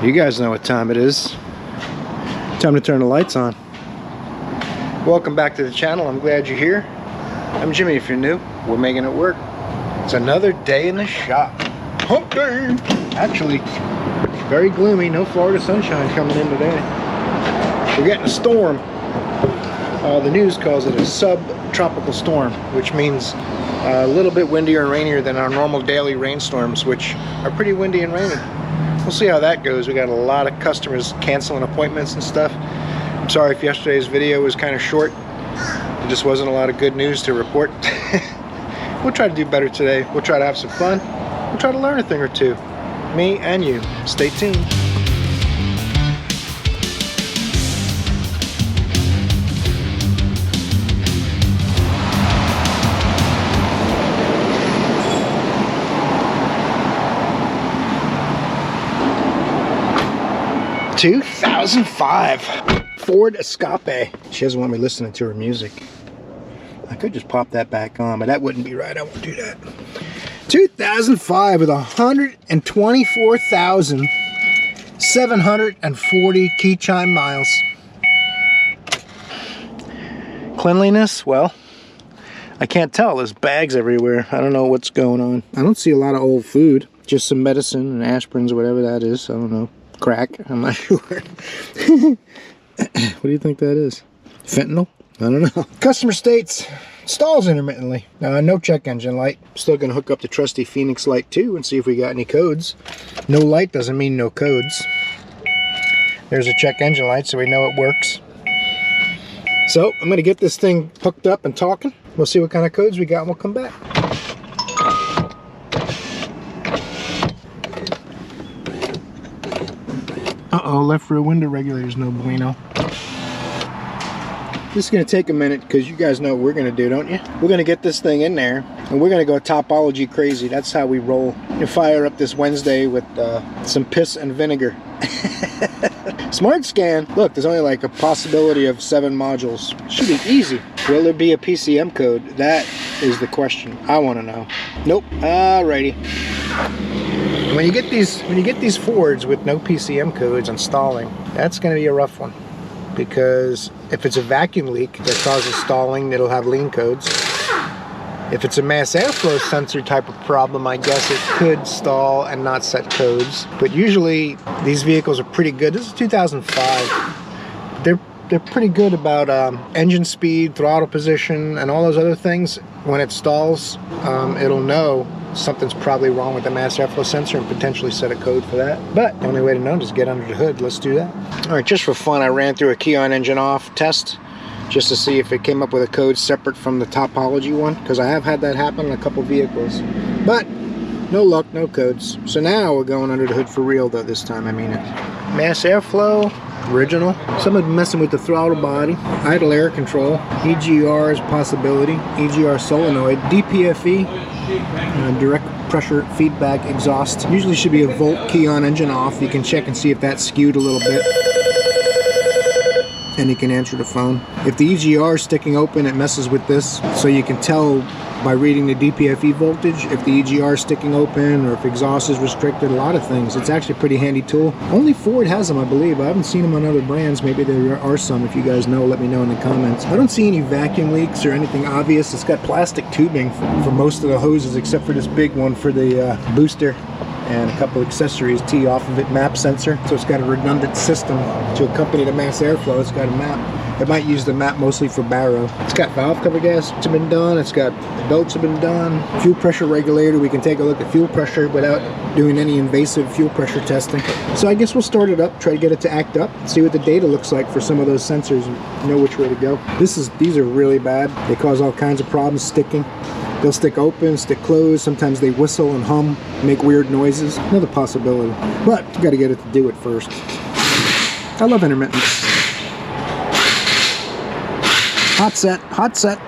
You guys know what time it is. Time to turn the lights on. Welcome back to the channel. I'm glad you're here. I'm Jimmy if you're new. We're making it work. It's another day in the shop. Hump day! Actually, very gloomy. No Florida sunshine coming in today. We're getting a storm. The news calls it a subtropical storm, which means a little bit windier and rainier than our normal daily rainstorms, which are pretty windy and rainy. We'll see how that goes. We got a lot of customers canceling appointments and stuff. I'm sorry if yesterday's video was kind of short. There just wasn't a lot of good news to report. We'll try to do better today. We'll try to have some fun. We'll try to learn a thing or two. Me and you. Stay tuned. (2005) Ford Escape. She doesn't want me listening to her music. I could just pop that back on, but that wouldn't be right. I won't do that. 2005 with 124,740 key chime miles. Cleanliness, well, I can't tell. There's bags everywhere. I don't know what's going on. I don't see a lot of old food. Just some medicine and aspirins or whatever that is. I don't know. Crack, I'm not sure. What do you think that is? Fentanyl? I don't know. Customer states stalls intermittently. No check engine light. Still gonna hook up the trusty Phoenix light too and see if we got any codes. No light doesn't mean no codes. There's a check engine light so we know it works. So I'm gonna get this thing hooked up and talking. We'll see what kind of codes we got and we'll come back. Uh-oh, left rear window regulator's no bueno. This is going to take a minute because you guys know what we're going to do, don't you? We're going to get this thing in there and we're going to go topology crazy. That's how we roll. You fire up this Wednesday with some piss and vinegar. Smart scan. Look, there's only like a possibility of 7 modules. Should be easy. Will there be a PCM code? That is the question. I want to know. Nope. Alrighty. When you get these Fords with no PCM codes installing, that's going to be a rough one. Because if it's a vacuum leak that causes stalling, it'll have lean codes. If it's a mass airflow sensor type of problem, I guess it could stall and not set codes. But usually these vehicles are pretty good. This is 2005. They're pretty good about engine speed, throttle position, and all those other things. When it stalls, it'll know something's probably wrong with the mass airflow sensor and potentially set a code for that. But the only way to know is get under the hood. Let's do that. All right, just for fun, I ran through a key on engine off test just to see if it came up with a code separate from the topology one, because I have had that happen in a couple vehicles. But no luck, no codes. So now we're going under the hood for real, though, this time I mean it. Mass airflow, original. Someone messing with the throttle body. Idle air control. EGR is a possibility. EGR solenoid. DPFE. Direct pressure feedback exhaust. Usually should be a volt key on engine off. You can check and see if that's skewed a little bit. And you can answer the phone. If the EGR is sticking open, it messes with this. So you can tell by reading the DPFE voltage if the EGR is sticking open or if exhaust is restricted, a lot of things. It's actually a pretty handy tool. Only Ford has them, I believe. I haven't seen them on other brands. Maybe there are some. If you guys know, let me know in the comments. I don't see any vacuum leaks or anything obvious. It's got plastic tubing for most of the hoses except for this big one for the booster. And a couple accessories tee off of it, map sensor. So it's got a redundant system to accompany the mass airflow. It's got a map. It might use the map mostly for barrow. It's got valve cover gaskets have been done. It's got belts have been done. Fuel pressure regulator. We can take a look at fuel pressure without doing any invasive fuel pressure testing. So I guess we'll start it up, try to get it to act up, see what the data looks like for some of those sensors and know which way to go. These are really bad. They cause all kinds of problems sticking. They'll stick open, stick closed. Sometimes they whistle and hum, make weird noises. Another possibility. But you got to get it to do it first. I love intermittents. Hot set, hot set.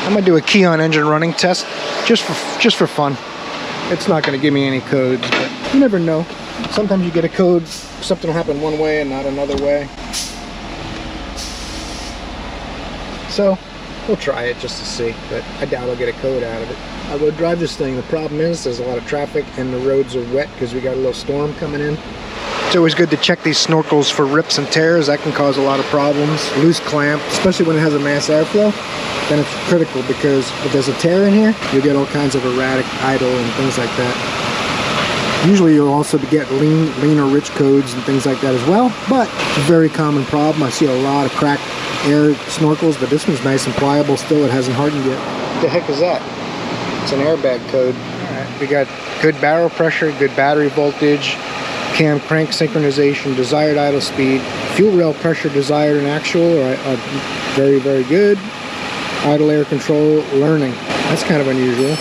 I'm gonna do a key on engine running test just for fun. It's not gonna give me any codes, but you never know. Sometimes you get a code, something will happen one way and not another way. So we'll try it just to see, but I doubt I'll get a code out of it. I'll go drive this thing. The problem is there's a lot of traffic and the roads are wet because we got a little storm coming in. It's always good to check these snorkels for rips and tears. That can cause a lot of problems. Loose clamp, especially when it has a mass airflow, then it's critical, because if there's a tear in here, you'll get all kinds of erratic idle and things like that. Usually you'll also get lean or rich codes and things like that as well, but it's a very common problem. I see a lot of cracked air snorkels, but this one's nice and pliable still. It hasn't hardened yet. What the heck is that? It's an airbag code. Alright, we got good barrel pressure, good battery voltage, cam crank synchronization, desired idle speed, fuel rail pressure desired and actual are very, very good. Idle air control, learning. That's kind of unusual.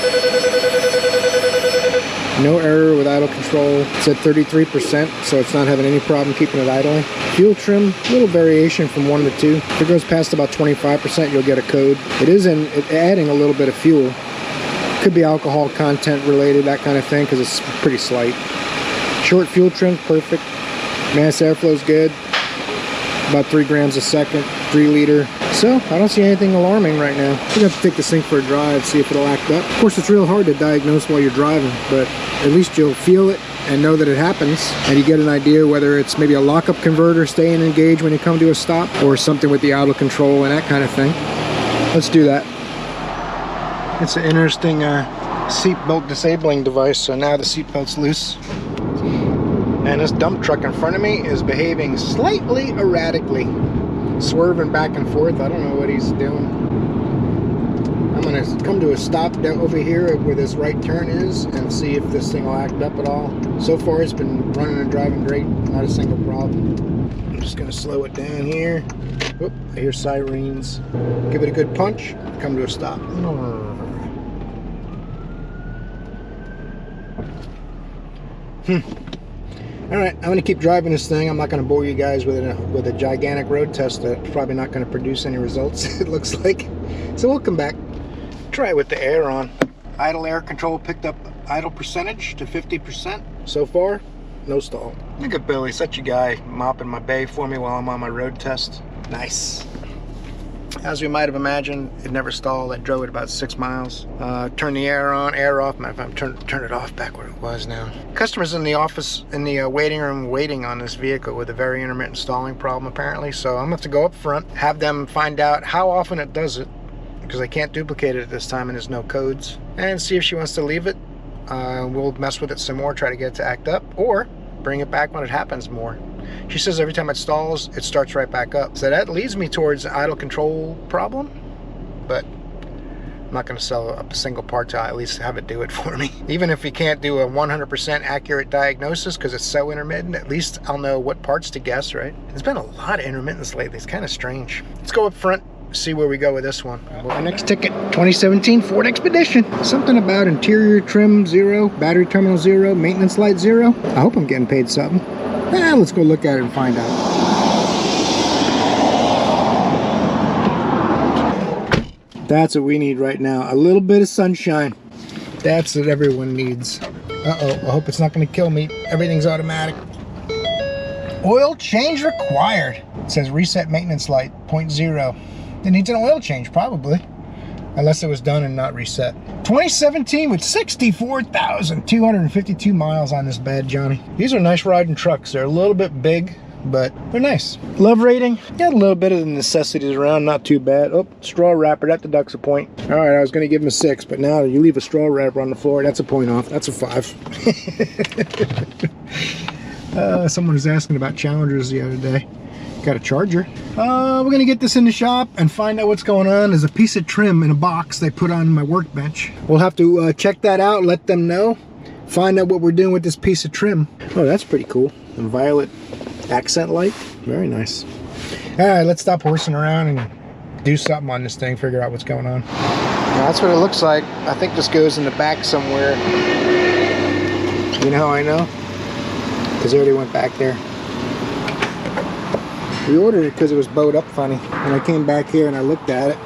No error with idle control. It's at 33%, so it's not having any problem keeping it idling. Fuel trim, little variation from 1 to 2. If it goes past about 25%, you'll get a code. It is adding a little bit of fuel. Could be alcohol content related, that kind of thing, because it's pretty slight. Short fuel trim, perfect. Mass airflow is good. About 3 grams a second, 3 liter. So I don't see anything alarming right now. We're gonna have to take this thing for a drive, see if it'll act up. Of course, it's real hard to diagnose while you're driving, but at least you'll feel it and know that it happens, and you get an idea whether it's maybe a lockup converter staying engaged when you come to a stop, or something with the idle control and that kind of thing. Let's do that. It's an interesting seatbelt disabling device. So now the seatbelt's loose, and this dump truck in front of me is behaving slightly erratically, swerving back and forth. I don't know what he's doing. I'm gonna come to a stop down over here where this right turn is and see if this thing will act up at all. So far it's been running and driving great, not a single problem. I'm just gonna slow it down here. Oop, I hear sirens. Give it a good punch, come to a stop. Alright, I'm going to keep driving this thing. I'm not going to bore you guys with a gigantic road test that's probably not going to produce any results, it looks like. So we'll come back, try it with the air on. Idle air control picked up idle percentage to 50%. So far, no stall. Look at Billy, such a guy, mopping my bay for me while I'm on my road test. Nice. As we might have imagined, it never stalled. I drove it about 6 miles. Turn the air on, air off. Matter of fact, turn it off back where it was now. Customers in the office, in the waiting room, waiting on this vehicle with a very intermittent stalling problem apparently. So I'm gonna have to go up front, have them find out how often it does it, because I can't duplicate it at this time and there's no codes, and see if she wants to leave it. We'll mess with it some more, try to get it to act up, or bring it back when it happens more. She says every time it stalls, it starts right back up. So that leads me towards an idle control problem, but I'm not going to sell a single part to at least have it do it for me. Even if we can't do a 100% accurate diagnosis because it's so intermittent, at least I'll know what parts to guess, right? There's been a lot of intermittence lately. It's kind of strange. Let's go up front, see where we go with this one. Our next ticket, 2017 Ford Expedition. Something about interior trim 0, battery terminal 0, maintenance light 0. I hope I'm getting paid something. Let's go look at it and find out. That's what we need right now. A little bit of sunshine. That's what everyone needs. Uh-oh, I hope it's not going to kill me. Everything's automatic. Oil change required. It says reset maintenance light, 0.0. It needs an oil change, probably. Unless it was done and not reset. 2017 with 64,252 miles on this bad Johnny. These are nice riding trucks. They're a little bit big, but they're nice. Love rating, got a little bit of the necessities around, not too bad. Oh, straw wrapper, that deducts a point. All right, I was gonna give him a 6, but now you leave a straw wrapper on the floor, that's a point off. That's a 5. Someone was asking about Challengers the other day. Got a charger. We're gonna get this in the shop and find out what's going on. There's a piece of trim in a box they put on my workbench. We'll have to check that out, let them know, find out what we're doing with this piece of trim. Oh, that's pretty cool. A violet accent light, very nice. All right, let's stop horsing around and do something on this thing, figure out what's going on. Now, that's what it looks like. I think this goes in the back somewhere. You know how I know? Because it already went back there. We ordered it because it was bowed up funny, and I came back here and I looked at it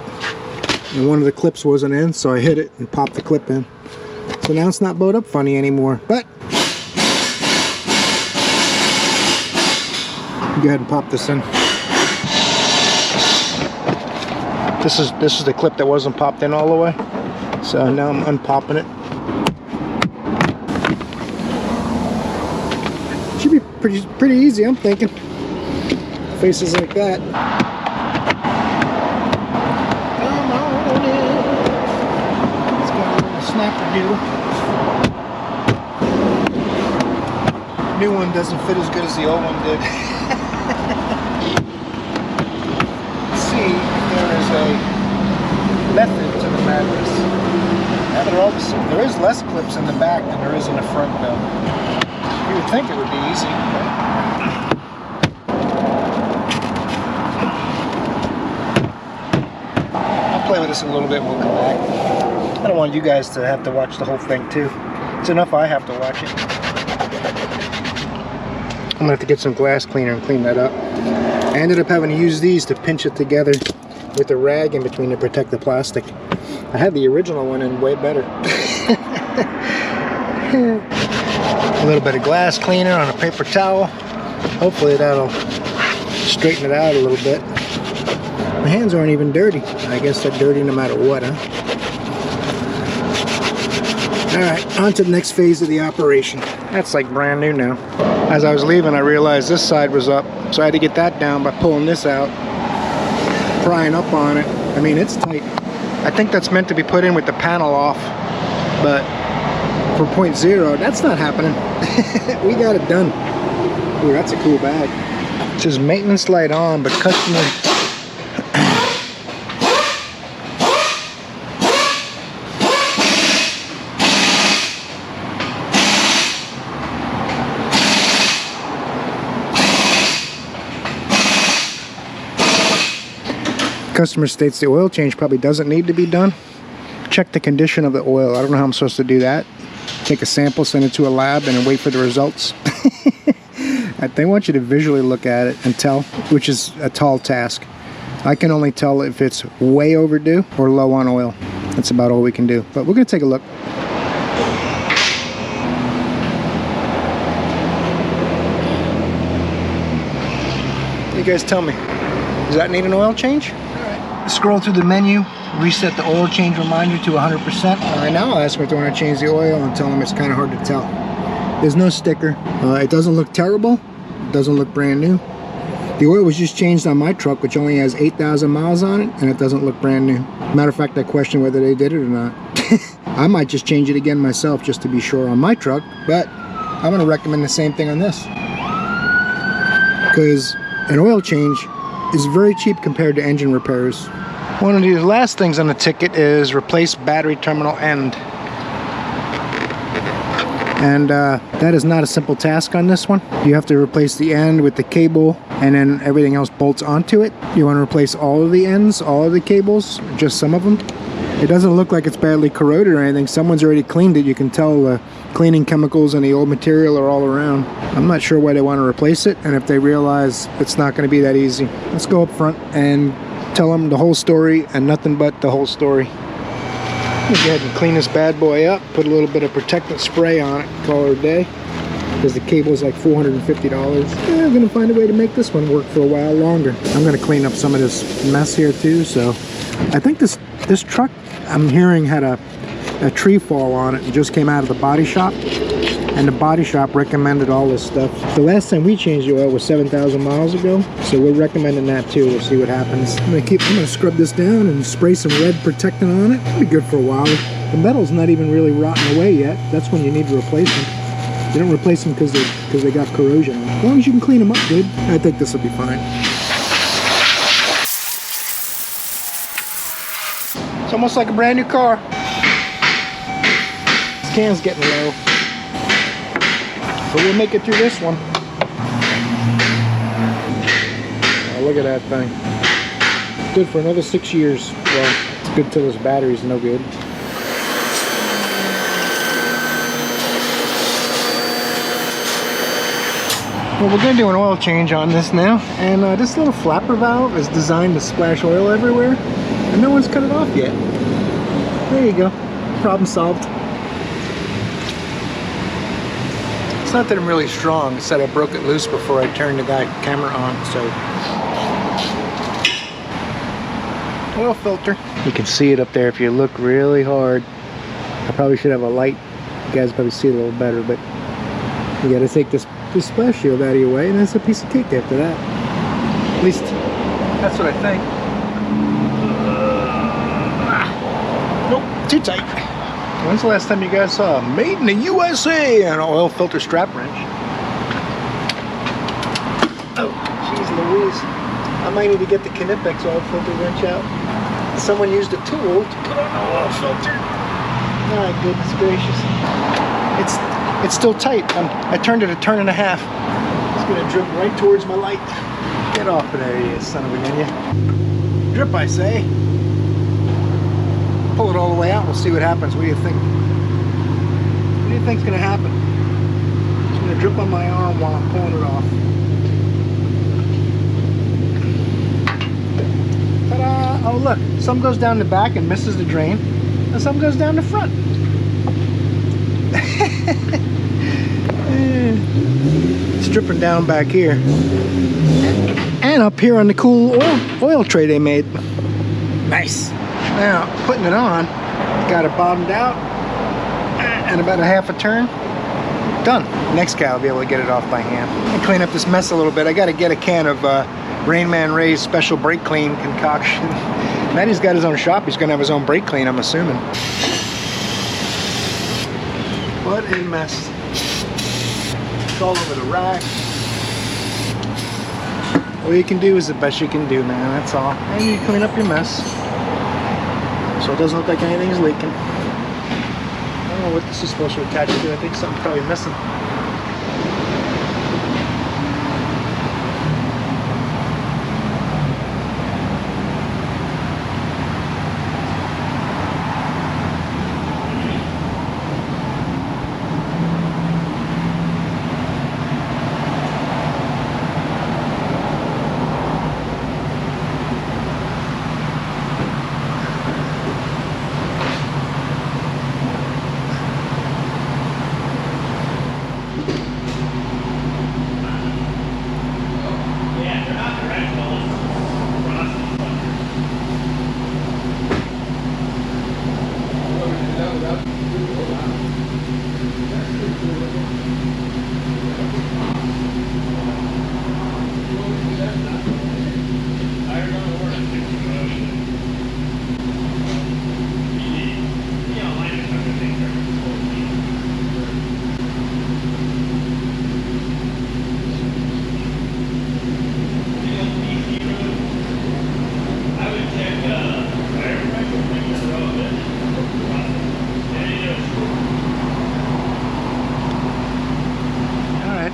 and one of the clips wasn't in, so I hit it and popped the clip in. So now it's not bowed up funny anymore, but go ahead and pop this in. This is the clip that wasn't popped in all the way, so now I'm unpopping it. Should be pretty easy, I'm thinking. Faces like that. Come on in. It's got a little snapper new. New one doesn't fit as good as the old one did. Let's see if there is a method to the madness. Yeah, they're all the same. There is less clips in the back than there is in the front, though. You would think it would be easy, right? I'll play with this a little bit and we'll come back. I don't want you guys to have to watch the whole thing, too. It's enough I have to watch it. I'm gonna have to get some glass cleaner and clean that up. I ended up having to use these to pinch it together with a rag in between to protect the plastic. I had the original one and way better. A little bit of glass cleaner on a paper towel. Hopefully that'll straighten it out a little bit. My hands aren't even dirty. I guess they're dirty no matter what, huh? Alright, on to the next phase of the operation. That's like brand new now. As I was leaving, I realized this side was up, so I had to get that down by pulling this out, prying up on it. I mean, it's tight. I think that's meant to be put in with the panel off, but for 0.0, that's not happening. We got it done. Ooh, that's a cool bag. It says maintenance light on, but customer... Customer states the oil change probably doesn't need to be done. Check the condition of the oil. I don't know how I'm supposed to do that. Take a sample, send it to a lab, and then wait for the results. They want you to visually look at it and tell, which is a tall task. I can only tell if it's way overdue or low on oil. That's about all we can do. But we're going to take a look. You guys tell me, does that need an oil change? Scroll through the menu, reset the oil change reminder to 100%. Alright, now I'll ask them if they want to change the oil and tell them it's kind of hard to tell. There's no sticker. It doesn't look terrible. It doesn't look brand new. The oil was just changed on my truck, which only has 8,000 miles on it, and it doesn't look brand new. Matter of fact, I question whether they did it or not. I might just change it again myself just to be sure on my truck, but I'm going to recommend the same thing on this. Because an oil change is very cheap compared to engine repairs. One of the last things on the ticket is replace battery terminal end. And that is not a simple task on this one. You have to replace the end with the cable, and then everything else bolts onto it. You want to replace all of the ends, all of the cables, just some of them. It doesn't look like it's badly corroded or anything. Someone's already cleaned it. You can tell the cleaning chemicals and the old material are all around. I'm not sure why they want to replace it, and if they realize it's not going to be that easy. Let's go up front and tell them the whole story and nothing but the whole story. Go ahead and clean this bad boy up, put a little bit of protectant spray on it, call it a day, because the cable is like $450. Yeah, I'm going to find a way to make this one work for a while longer. I'm going to clean up some of this mess here too. So I think this truck, I'm hearing, had a tree fall on it and just came out of the body shop, and the body shop recommended all this stuff. The last time we changed the oil was 7,000 miles ago, so we're recommending that too. We'll see what happens. I'm gonna scrub this down and spray some red protectant on it. It'll be good for a while. The metal's not even really rotten away yet. That's when you need to replace them. You don't replace them because they got corrosion on them. As long as you can clean them up good, I think this will be fine. It's almost like a brand new car. This can's getting low, but we'll make it through this one. Oh, look at that thing. Good for another 6 years. Well, it's good till this battery's no good. Well, we're going to do an oil change on this now, and this little flapper valve is designed to splash oil everywhere, and no one's cut it off yet. There you go. Problem solved. It's not that I'm really strong, it's that I broke it loose before I turned the camera on, so. Oil filter. You can see it up there if you look really hard. I probably should have a light. You guys probably see it a little better, but You gotta take this splash shield out of your way, and that's a piece of cake after that. At least, that's what I think. Nope, too tight. When's the last time you guys saw Made in the USA an oil filter strap wrench? Oh, jeez Louise. I might need to get the Knipex oil filter wrench out. Someone used a tool to put on the oil filter. My goodness gracious. It's still tight. I turned it a turn and a half. It's gonna drip right towards my light. Get off of there, you son of a gun, you. Drip, I say. Pull it all the way out. We'll see what happens. What do you think? What do you think's gonna happen? It's gonna drip on my arm while I'm pulling it off. Ta-da! Oh look, some goes down the back and misses the drain, and some goes down the front. It's dripping down back here and up here on the cool oil tray they made. Nice. Now putting it on, got it bottomed out and about a half a turn. Done. Next guy will be able to get it off by hand and clean up this mess a little bit. I got to get a can of Rain Man Ray's special brake clean concoction. Maddie's got his own shop. He's gonna have his own brake clean, I'm assuming. What a mess. It's all over the rack. All you can do is the best you can do, man. That's all. And you clean up your mess so it doesn't look like anything's leaking. I don't know what this is supposed to attach to. I think something's probably missing.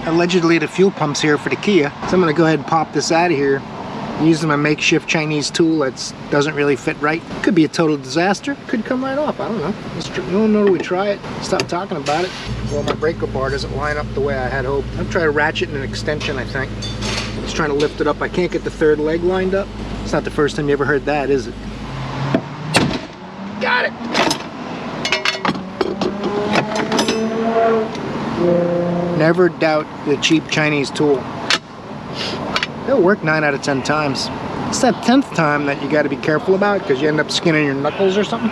Allegedly the fuel pump's here for the Kia, so I'm going to go ahead and pop this out of here. I'm using my makeshift Chinese tool that doesn't really fit right. Could be a total disaster. Could come right off. I don't know. We don't know till we try it. Stop talking about it. Well, my breaker bar doesn't line up the way I had hoped. I'm trying to ratchet in an extension, I think. Just trying to lift it up. I can't get the third leg lined up. It's not the first time you ever heard that, is it? Got it! Never doubt the cheap Chinese tool. It'll work 9 out of 10 times. It's that 10th time that you got to be careful about because you end up skinning your knuckles or something.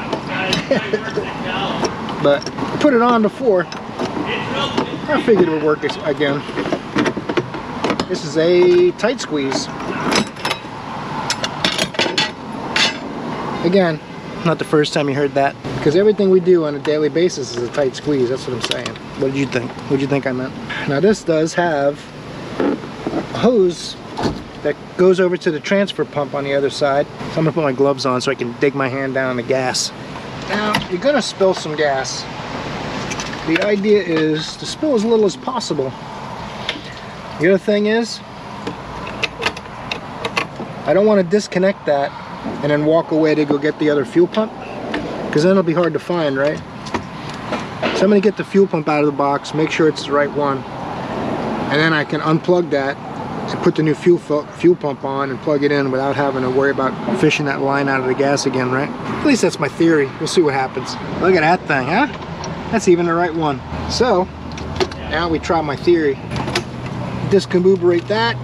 But I put it on before. I figured it would work again. This is a tight squeeze. Again, not the first time you heard that. Because everything we do on a daily basis is a tight squeeze. That's what I'm saying. What did you think? What did you think I meant? Now this does have a hose that goes over to the transfer pump on the other side. So I'm gonna put my gloves on so I can dig my hand down the gas. Now you're gonna spill some gas. The idea is to spill as little as possible. The other thing is, I don't want to disconnect that and then walk away to go get the other fuel pump, because then it'll be hard to find, right? So I'm going to get the fuel pump out of the box, make sure it's the right one, and then I can unplug that and put the new fuel pump on and plug it in without having to worry about fishing that line out of the gas again, right? At least that's my theory. We'll see what happens. Look at that thing, huh? That's even the right one. So now we try my theory. Discombobulate that.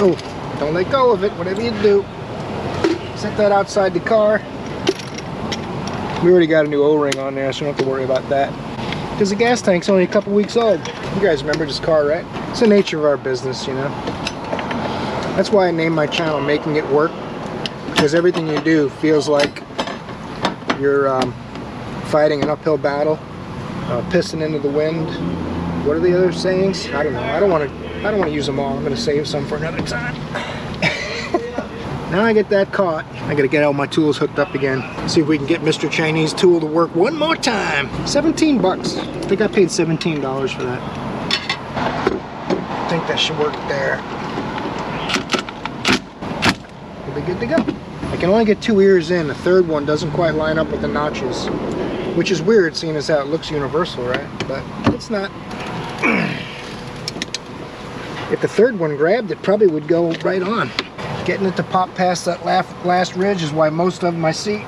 Oh, don't let go of it, whatever you do. Set that outside the car. We already got a new O-ring on there, so we don't have to worry about that. because the gas tank's only a couple weeks old. You guys remember this car, right? It's the nature of our business, you know. That's why I named my channel Making It Work, because everything you do feels like you're fighting an uphill battle, pissing into the wind. What are the other sayings? I don't know. I don't want to use them all. I'm going to save some for another time. Now I get that caught, I gotta get all my tools hooked up again. See if we can get Mr. Chinese tool to work one more time. 17 bucks. I think I paid $17 for that. I think that should work there. We'll be good to go. I can only get 2 ears in. The third one doesn't quite line up with the notches, which is weird seeing as how it looks universal, right? But it's not. If the third one grabbed, it probably would go right on. Getting it to pop past that last ridge is why most of my seat,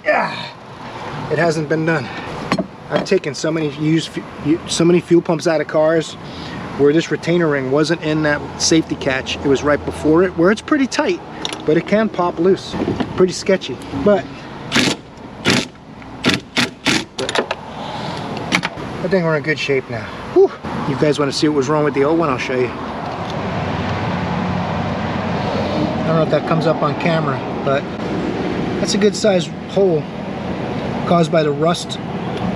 it hasn't been done. I've taken so many fuel pumps out of cars where this retainer ring wasn't in that safety catch. It was right before it, where it's pretty tight, but it can pop loose. Pretty sketchy. But I think we're in good shape now. Whew. You guys want to see what was wrong with the old one? I'll show you. I don't know if that comes up on camera, but that's a good sized hole caused by the rust.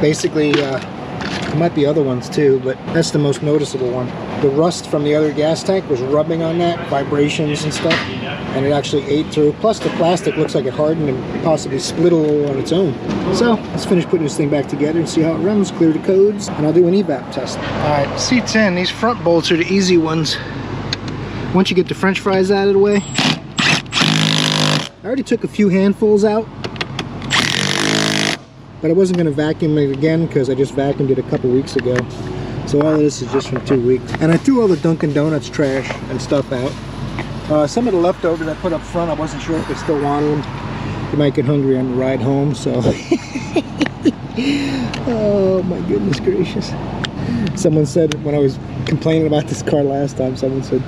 Basically, there might be other ones too, but that's the most noticeable one. The rust from the other gas tank was rubbing on that, vibrations and stuff, and it actually ate through. Plus the plastic looks like it hardened and possibly split a little on its own. So let's finish putting this thing back together and see how it runs, clear the codes, and I'll do an EVAP test. Alright, seats in. These front bolts are the easy ones. Once you get the french fries out of the way, I already took a few handfuls out, but I wasn't going to vacuum it again because I just vacuumed it a couple weeks ago. So all of this is just from 2 weeks. And I threw all the Dunkin' Donuts trash and stuff out. Some of the leftovers I put up front, I wasn't sure if they still wanted them. You might get hungry on the ride home, so. Oh my goodness gracious. Someone said when I was complaining about this car last time, someone said,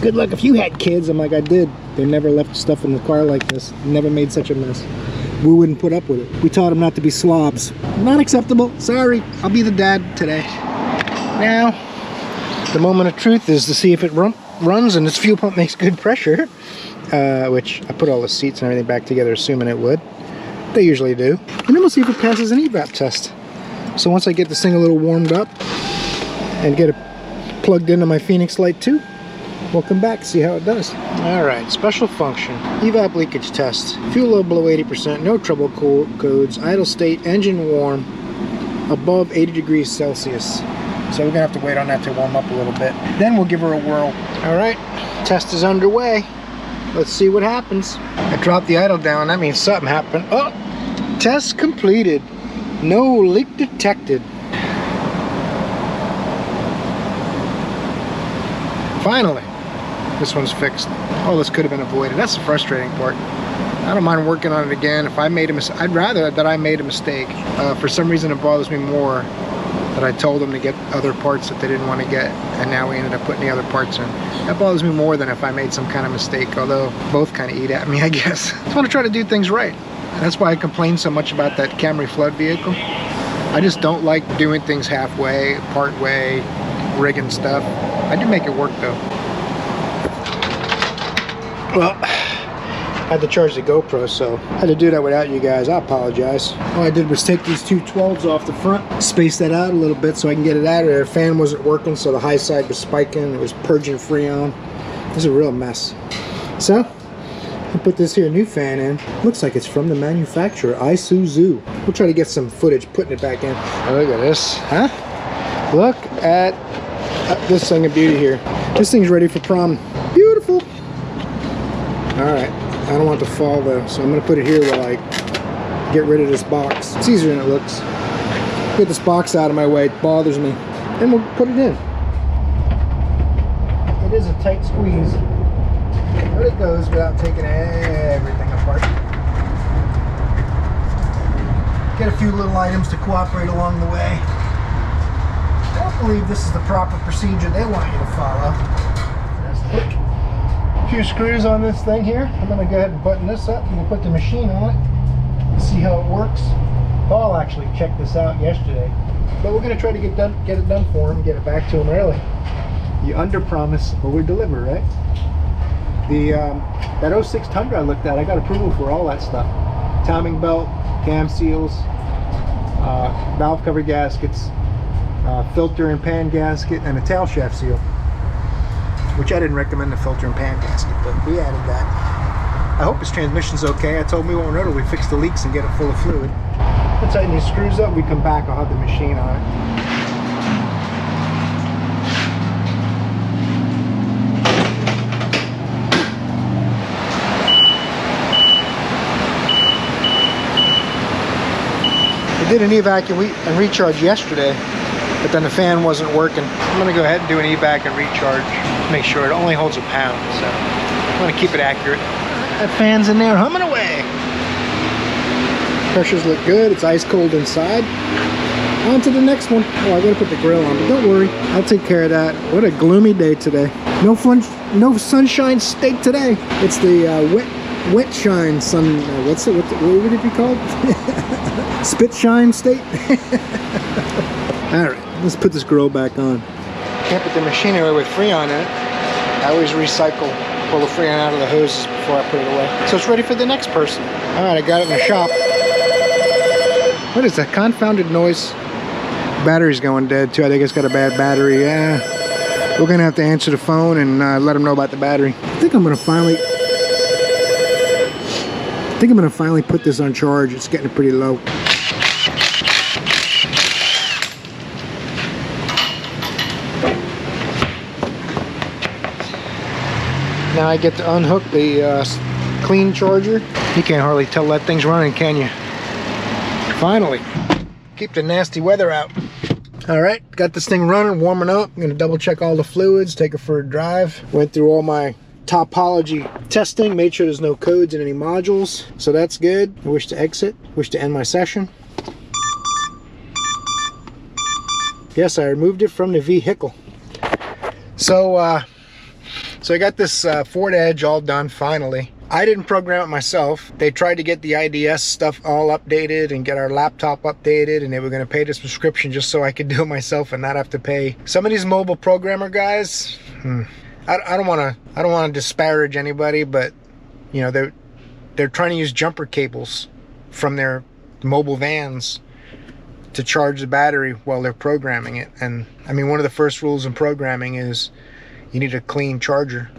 good luck if you had kids. I'm like, I did. They never left stuff in the car like this. Never made such a mess. We wouldn't put up with it. We taught them not to be slobs. Not acceptable. Sorry. I'll be the dad today. Now, the moment of truth is to see if it runs and this fuel pump makes good pressure, which I put all the seats and everything back together assuming it would. They usually do. And then we'll see if it passes an EVAP test. So once I get this thing a little warmed up and get it plugged into my Phoenix Light 2, we'll come back and see how it does. Alright, special function. EVAP leakage test. Fuel load below 80%, no trouble codes, idle state, engine warm, above 80 degrees Celsius. So we're going to have to wait on that to warm up a little bit. Then we'll give her a whirl. Alright, test is underway. Let's see what happens. I dropped the idle down, that means something happened. Oh! Test completed. No leak detected. Finally, this one's fixed. Oh, this could have been avoided. That's the frustrating part. I don't mind working on it again. If I made a mistake, I'd rather that I made a mistake. For some reason, it bothers me more that I told them to get other parts that they didn't want to get, and now we ended up putting the other parts in. That bothers me more than if I made some kind of mistake, although both kind of eat at me, I guess. I just want to try to do things right. That's why I complain so much about that Camry flood vehicle. I just don't like doing things halfway, part way, rigging stuff. I do make it work though. Well, I had to charge the GoPro, so I had to do that without you guys. I apologize. All I did was take these two 12s off the front, space that out a little bit so I can get it out of there. The fan wasn't working, so the high side was spiking. It was purging Freon. It was a real mess. So I put this here new fan in. Looks like it's from the manufacturer, Isuzu. We'll try to get some footage putting it back in. Oh, look at this, huh? Look at this thing of beauty here. This thing's ready for prom. Beautiful. All right, I don't want it to fall though, so I'm gonna put it here while I get rid of this box. It's easier than it looks. Get this box out of my way, it bothers me. Then we'll put it in. It is a tight squeeze, but it goes without taking everything apart. Get a few little items to cooperate along the way. I don't believe this is the proper procedure they want you to follow. That's quick. A few screws on this thing here. I'm going to go ahead and button this up and we'll put the machine on it. See how it works. Paul actually checked this out yesterday. But we're gonna try to get it done for him, get it back to him early. You under promise, over deliver, right? That 06 Tundra I looked at, I got approval for all that stuff. Timing belt, cam seals, valve cover gaskets, filter and pan gasket, and a tail shaft seal. Which I didn't recommend the filter and pan gasket, but we added that. I hope his transmission's okay. I told me when we fix the leaks and get it full of fluid. We'll tighten these screws up, we come back, I'll have the machine on it. I did an evac and recharge yesterday, but then the fan wasn't working. I'm gonna go ahead and do an evac and recharge. Make sure it only holds a pound, so I'm gonna keep it accurate. That fan's in there humming away. Pressures look good, it's ice cold inside. On to the next one. Oh, I gotta put the grill on, but don't worry, I'll take care of that. What a gloomy day today. No sunshine steak today. It's the wet shine sun, what would it be called? Spit shine steak. All right, let's put this grill back on. Can't put the machinery with Freon in it. I always recycle, pull the Freon out of the hoses before I put it away. So it's ready for the next person. All right, I got it in the shop. What is that confounded noise? Battery's going dead too. I think it's got a bad battery. Yeah, we're gonna have to answer the phone and let them know about the battery. I think I'm gonna finally put this on charge. It's getting pretty low. Now I get to unhook the clean charger. You can't hardly tell that thing's running, can you? Finally. Keep the nasty weather out. All right, got this thing running, warming up. I'm gonna double check all the fluids, take it for a drive. Went through all my topology testing, made sure there's no codes in any modules. So that's good. I wish to exit, wish to end my session. Yes, I removed it from the vehicle. So I got this Ford Edge all done finally. I didn't program it myself. They tried to get the IDS stuff all updated and get our laptop updated, and they were going to pay the subscription just so I could do it myself and not have to pay. Some of these mobile programmer guys, I don't want to disparage anybody, but you know, they're trying to use jumper cables from their mobile vans to charge the battery while they're programming it. And I mean, one of the first rules in programming is you need a clean charger.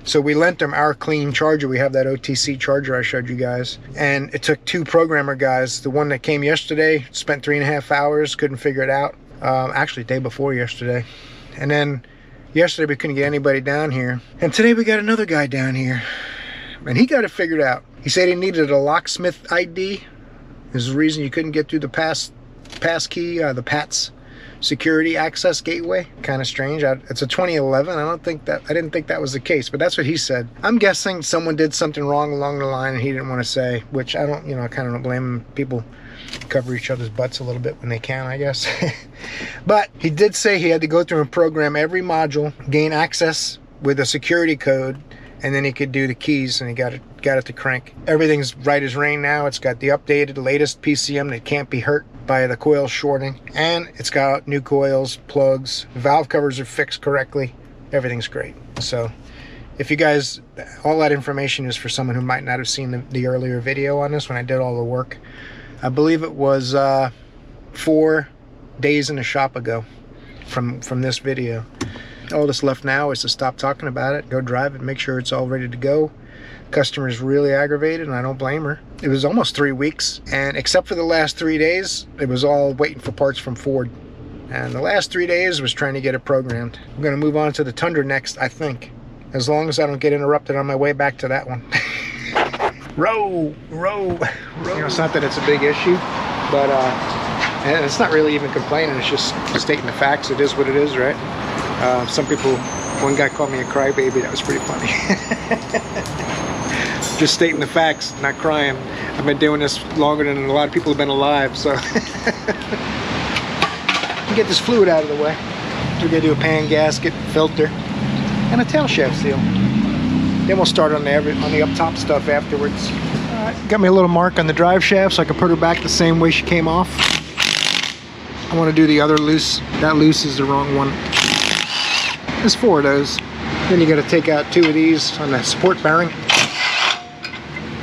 So we lent them our clean charger. We have that OTC charger I showed you guys, and it took 2 programmer guys. The one that came yesterday spent 3.5 hours, couldn't figure it out. Actually day before yesterday. And then yesterday we couldn't get anybody down here, and today we got another guy down here and he got it figured out. He said he needed a locksmith ID. There's a reason you couldn't get through the pass key, the PATS security access gateway. Kind of strange. It's a 2011. I didn't think that was the case, but that's what he said. I'm guessing someone did something wrong along the line and he didn't want to say, which I don't, I kind of don't blame him. People cover each other's butts a little bit when they can, I guess. But he did say he had to go through and program every module, gain access with a security code, and then he could do the keys, and he got it to crank. Everything's right as rain now. It's got the updated latest PCM that can't be hurt by the coil shorting, and it's got new coils, plugs, valve covers are fixed correctly. Everything's great. So if you guys, all that information is for someone who might not have seen the earlier video on this when I did all the work. I believe it was 4 days in the shop ago from this video. All that's left now is to stop talking about it, go drive it, make sure it's all ready to go. Customer's really aggravated, and I don't blame her. It was almost 3 weeks, and except for the last 3 days, it was all waiting for parts from Ford. And the last 3 days was trying to get it programmed. I'm gonna move on to the Tundra next, I think. As long as I don't get interrupted on my way back to that one. Row. It's not that it's a big issue, but and it's not really even complaining, it's just stating the facts. It is what it is, right? Some people, one guy called me a crybaby. That was pretty funny. Just stating the facts, not crying. I've been doing this longer than a lot of people have been alive, so. Get this fluid out of the way. We're gonna do a pan gasket, filter, and a tail shaft seal. Then we'll start on the up top stuff afterwards. Got me a little mark on the drive shaft so I can put her back the same way she came off. I want to do the other loose. That loose is the wrong one. There's 4 of those. Then you got to take out 2 of these on the support bearing.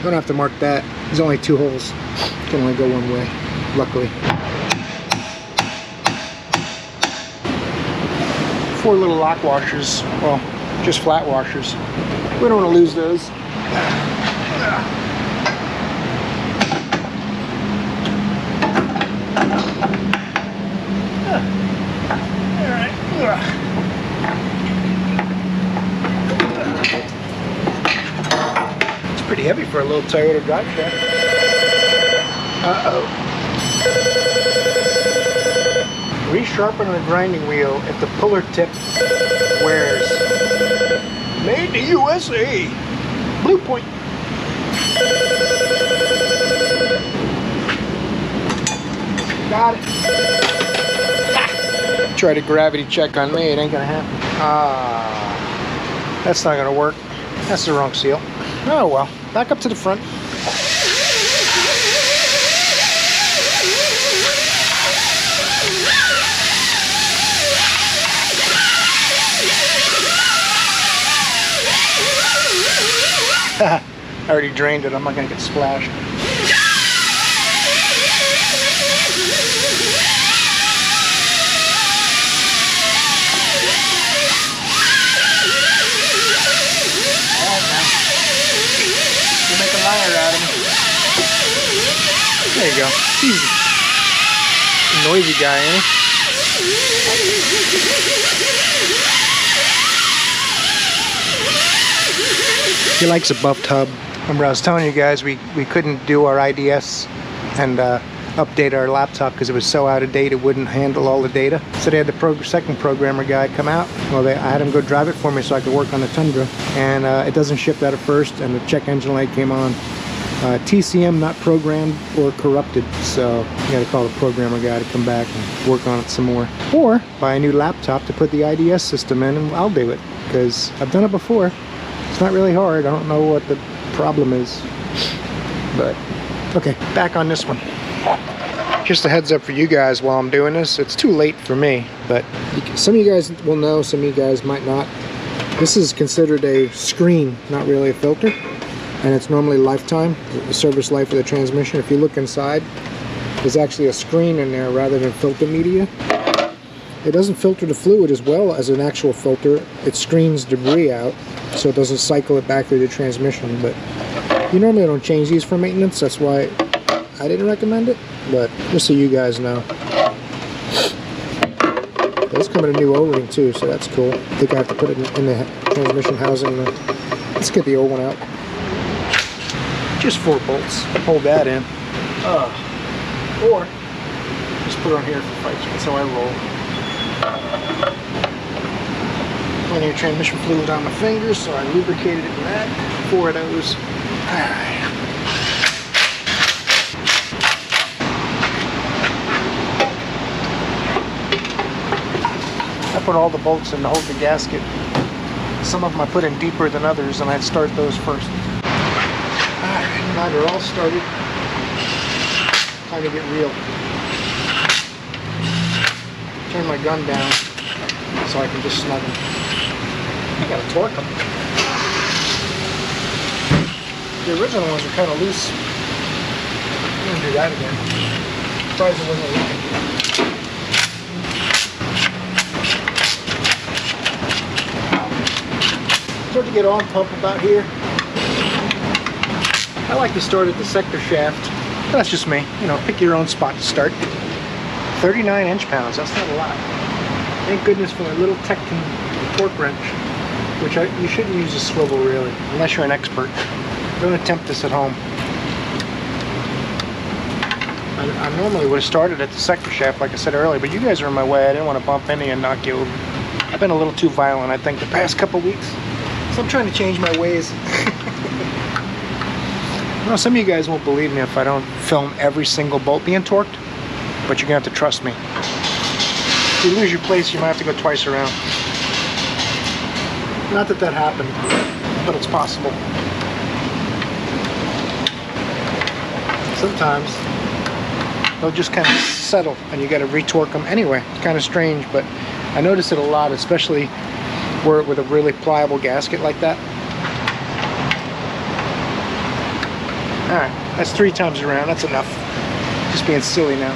Don't have to mark that. There's only 2 holes. Can only go one way, luckily. 4 little lock washers. Well, just flat washers. We don't want to lose those. It's pretty heavy for a little Toyota drive shaft. Uh-oh. Resharpen the grinding wheel if the puller tip wears. Made in the USA. Blue Point. Got it. Try to gravity check on me, it ain't gonna happen. That's not gonna work. That's the wrong seal. Oh well, back up to the front. I already drained it, I'm not gonna get splashed. There you go. Easy. Noisy guy, eh? He likes a buffed hub. Remember I was telling you guys we couldn't do our IDS and update our laptop because it was so out of date it wouldn't handle all the data. So they had the second programmer guy come out. Well, I had him go drive it for me so I could work on the Tundra. And it doesn't ship out at first, and the check engine light came on. TCM not programmed or corrupted, so you gotta call the programmer guy to come back and work on it some more. Or buy a new laptop to put the IDS system in and I'll do it, because I've done it before. It's not really hard. I don't know what the problem is. But, okay, back on this one. Just a heads up for you guys while I'm doing this. It's too late for me, but some of you guys will know, some of you guys might not. This is considered a screen, not really a filter. And it's normally lifetime, the service life of the transmission. If you look inside, there's actually a screen in there rather than filter media. It doesn't filter the fluid as well as an actual filter. It screens debris out, so it doesn't cycle it back through the transmission. But you normally don't change these for maintenance. That's why I didn't recommend it. But just so you guys know. Those come in a new O-ring too, so that's cool. I think I have to put it in the transmission housing. Let's get the old one out. Just 4 bolts. Hold that in. Or just put it on here for fights. That's how I roll. Plenty of transmission fluid on my fingers, so I lubricated it with that. 4 of those. Alright. I put all the bolts in to hold the gasket. Some of them I put in deeper than others, and I'd start those first. Now they're all started. Time to get real. Turn my gun down so I can just snug them. I gotta torque them. The original ones are kind of loose. I'm gonna do that again. Surprised it wasn't leaking. Start to get on pump about here. I like to start at the sector shaft. That's just me. You know, pick your own spot to start. 39 inch-pounds, that's not a lot. Thank goodness for my little Tecton torque wrench, which you shouldn't use a swivel really, unless you're an expert. Don't attempt this at home. I normally would have started at the sector shaft, like I said earlier, but you guys are in my way. I didn't want to bump into you and knock you over. I've been a little too violent, I think, the past couple weeks. So I'm trying to change my ways. You know, some of you guys won't believe me if I don't film every single bolt being torqued, but you're gonna have to trust me. If you lose your place, you might have to go twice around. Not that that happened, but it's possible. Sometimes they'll just kind of settle and you got to retorque them anyway. It's kind of strange, but I notice it a lot, especially with a really pliable gasket like that. Alright, that's 3 times around. That's enough. Just being silly now.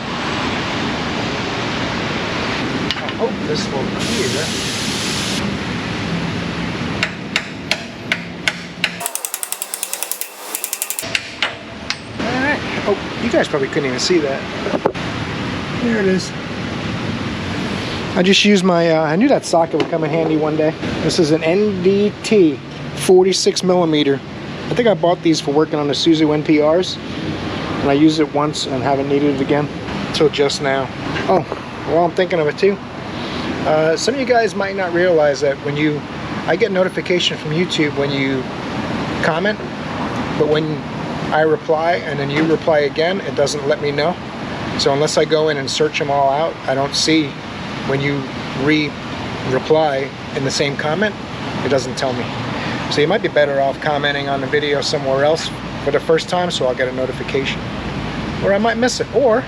I hope this will clear. Alright. Oh, you guys probably couldn't even see that. There it is. I just used my, I knew that socket would come in handy one day. This is an NDT 46 millimeter. I think I bought these for working on the Isuzu NPRs, and I used it once and haven't needed it again until just now. Oh, well, I'm thinking of it too. Some of you guys might not realize that I get notification from YouTube when you comment, but when I reply and then you reply again, it doesn't let me know. So unless I go in and search them all out, I don't see when you reply in the same comment. It doesn't tell me. So you might be better off commenting on the video somewhere else for the first time, so I'll get a notification. Or I might miss it. Or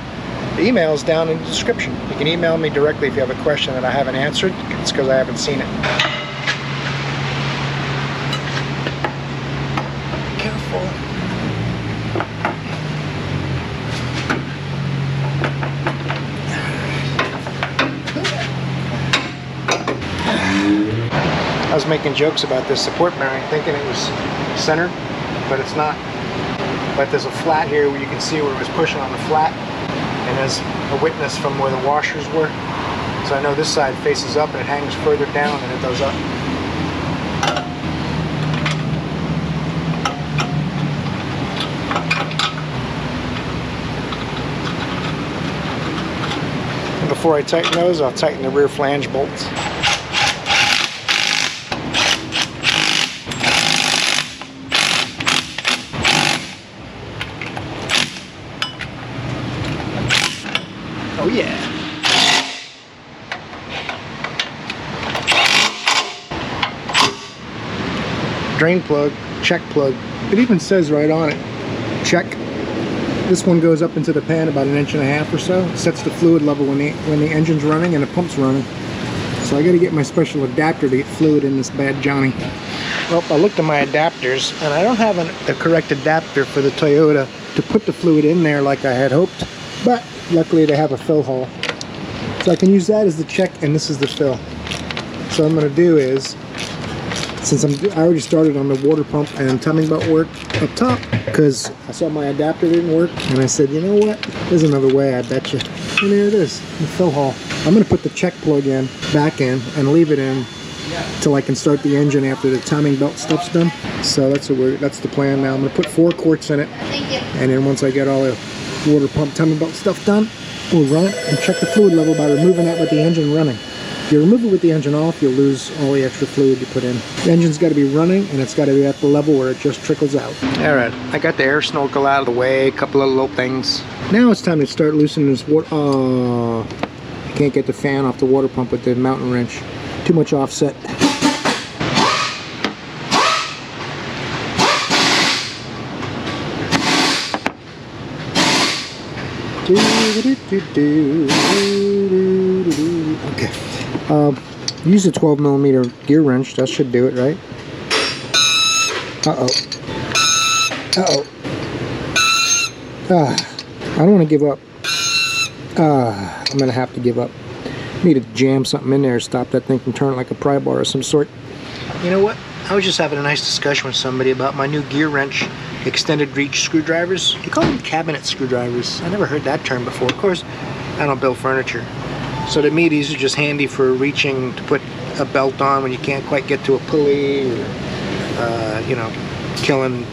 the email is down in the description. You can email me directly if you have a question that I haven't answered. It's because I haven't seen it. Careful. I was making jokes about this support bearing, thinking it was centered, but it's not. But there's a flat here where you can see where it was pushing on the flat, and as a witness from where the washers were. So I know this side faces up and it hangs further down than it does up. And before I tighten those, I'll tighten the rear flange bolts. Oh yeah. Drain plug, check plug. It even says right on it, check. This one goes up into the pan about 1.5 inches or so. It sets the fluid level when the engine's running and the pump's running. So I got to get my special adapter to get fluid in this bad Johnny. Well, I looked at my adapters and I don't have the correct adapter for the Toyota to put the fluid in there like I had hoped. But luckily they have a fill hole. So I can use that as the check and this is the fill. So what I'm going to do is, since I already started on the water pump and timing belt work up top, because I saw my adapter didn't work, and I said, you know what, there's another way, I bet you. And there it is, the fill hole. I'm going to put the check plug in, back in, and leave it in till I can start the engine after the timing belt stuff's done. So that's the plan now. I'm going to put 4 quarts in it, and then once I get all the water pump timing belt stuff done, we'll run it and check the fluid level by removing that with the engine running. If you remove it with the engine off, you'll lose all the extra fluid you put in. The engine's got to be running and it's got to be at the level where it just trickles out. Alright, I got the air snorkel out of the way, a couple of little things. Now it's time to start loosening this water. Oh, I can't get the fan off the water pump with the mountain wrench. Too much offset. Okay. Use a 12mm gear wrench. That should do it, right? Uh-oh. Uh-oh. I don't want to give up. I'm going to have to give up. Need to jam something in there to stop that thing from turning like a pry bar of some sort. You know what? I was just having a nice discussion with somebody about my new gear wrench extended reach screwdrivers. They call them cabinet screwdrivers. I never heard that term before. Of course, I don't build furniture. So to me, these are just handy for reaching to put a belt on when you can't quite get to a pulley, or you know, killing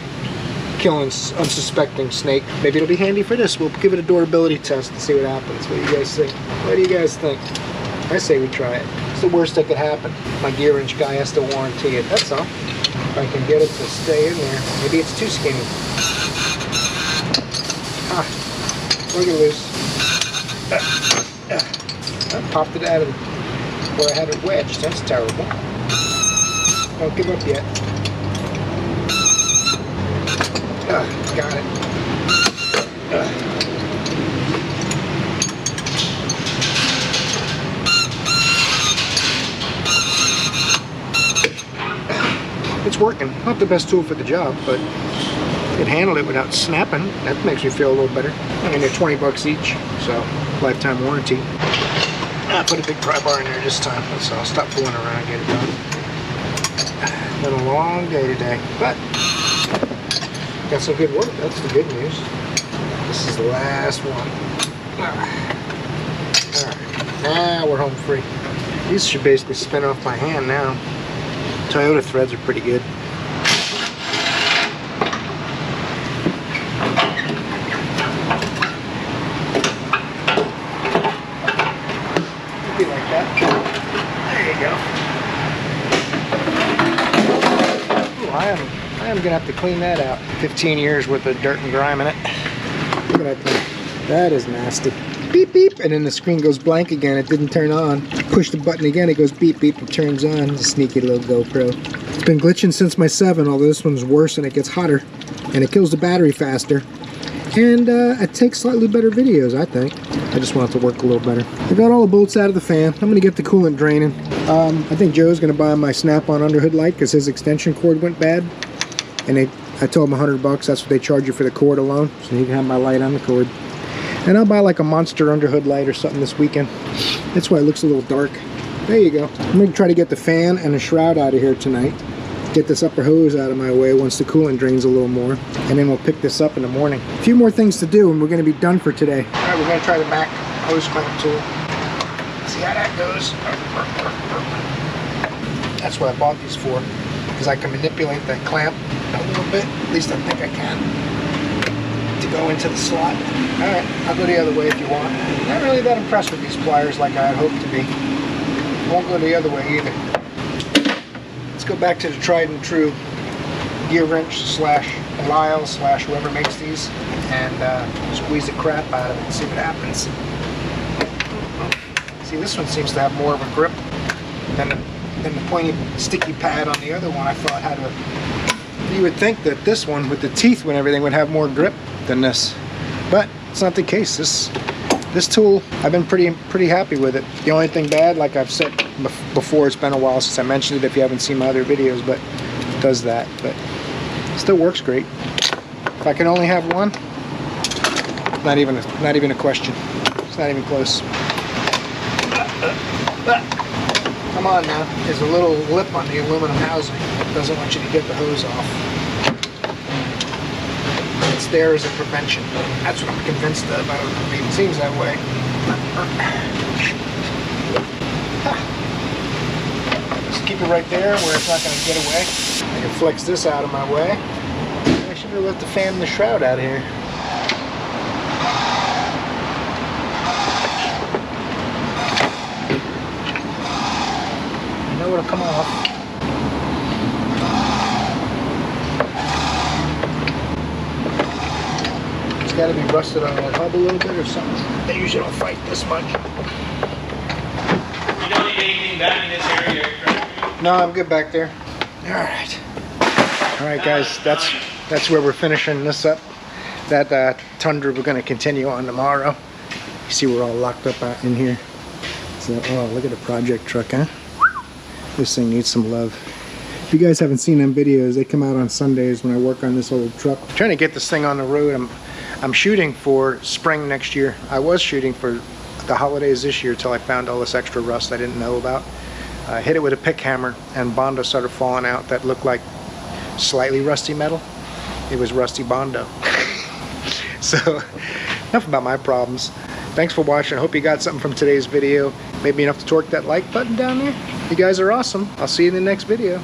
unsuspecting snake. Maybe it'll be handy for this. We'll give it a durability test and see what happens. What do you guys think? What do you guys think? I say we try it. It's the worst that could happen. My gear wrench guy has to warranty it. That's all. If I can get it to stay in there. Maybe it's too skinny. Look at loose. I popped it out of where I had it wedged. That's terrible. Don't give up yet. Got it. working. Not the best tool for the job, but it handled it without snapping. That makes me feel a little better. I mean, they're 20 bucks each, so lifetime warranty. I put a big pry bar in there this time, so I'll stop fooling around and get it done. Been a long day today, but got some good work. That's the good news. This is the last one. Alright, now we're home free. These should basically spin off by hand now. Toyota threads are pretty good. Be like that. There you go. Ooh, I am gonna have to clean that out. 15 years worth of dirt and grime in it. Look at that thing. That is nasty. Beep beep, and then the screen goes blank again. It didn't turn on. Push the button again, it goes beep beep, it turns on. It's a sneaky little GoPro. It's been glitching since my 7, although this one's worse and it gets hotter and it kills the battery faster. And it takes slightly better videos, I think. I just want it to work a little better. I got all the bolts out of the fan. I'm gonna get the coolant draining. I think Joe's gonna buy my snap-on underhood light because his extension cord went bad. And I told him $100, that's what they charge you for the cord alone. So he can have my light on the cord. And I'll buy like a monster underhood light or something this weekend. That's why it looks a little dark. There you go. I'm gonna try to get the fan and the shroud out of here tonight. Get this upper hose out of my way once the coolant drains a little more. And then we'll pick this up in the morning. A few more things to do and we're gonna be done for today. All right, we're gonna try the Mac hose clamp tool. See how that goes. That's what I bought these for, because I can manipulate that clamp a little bit. At least I think I can. To go into the slot. Alright, I'll go the other way if you want. Not really that impressed with these pliers like I had hoped to be. Won't go the other way either. Let's go back to the tried and true gear wrench slash Lyle slash whoever makes these and squeeze the crap out of it and see what happens. See, this one seems to have more of a grip than the pointy sticky pad on the other one. I thought had a... You would think that this one with the teeth and everything would have more grip than this, but it's not the case. This tool, I've been pretty happy with it. The only thing bad, like I've said before, it's been a while since I mentioned it if you haven't seen my other videos, but it does that, but it still works great. If I can only have one, not even a question. It's not even close. Come on now. There's a little lip on the aluminum housing. It doesn't want you to get the hose off. It's there as a prevention. That's what I'm convinced of. I mean, it seems that way. Just keep it right there where it's not going to get away. I can flex this out of my way. I should have left the fan and the shroud out of here. I know it'll come off. It's got to be rusted on that hub a little bit or something. They usually don't fight this much. You don't need anything back in this area, correct? No, I'm good back there. All right, guys. That's where we're finishing this up. That Tundra we're going to continue on tomorrow. You see, we're all locked up out in here. So, oh, look at the project truck, huh? This thing needs some love. If you guys haven't seen them videos, they come out on Sundays when I work on this old truck. I'm trying to get this thing on the road. I'm shooting for spring next year. I was shooting for the holidays this year till I found all this extra rust I didn't know about. I hit it with a pick hammer and Bondo started falling out that looked like slightly rusty metal. It was rusty Bondo. So, enough about my problems. Thanks for watching. I hope you got something from today's video. Maybe enough to torque that like button down there. You guys are awesome. I'll see you in the next video.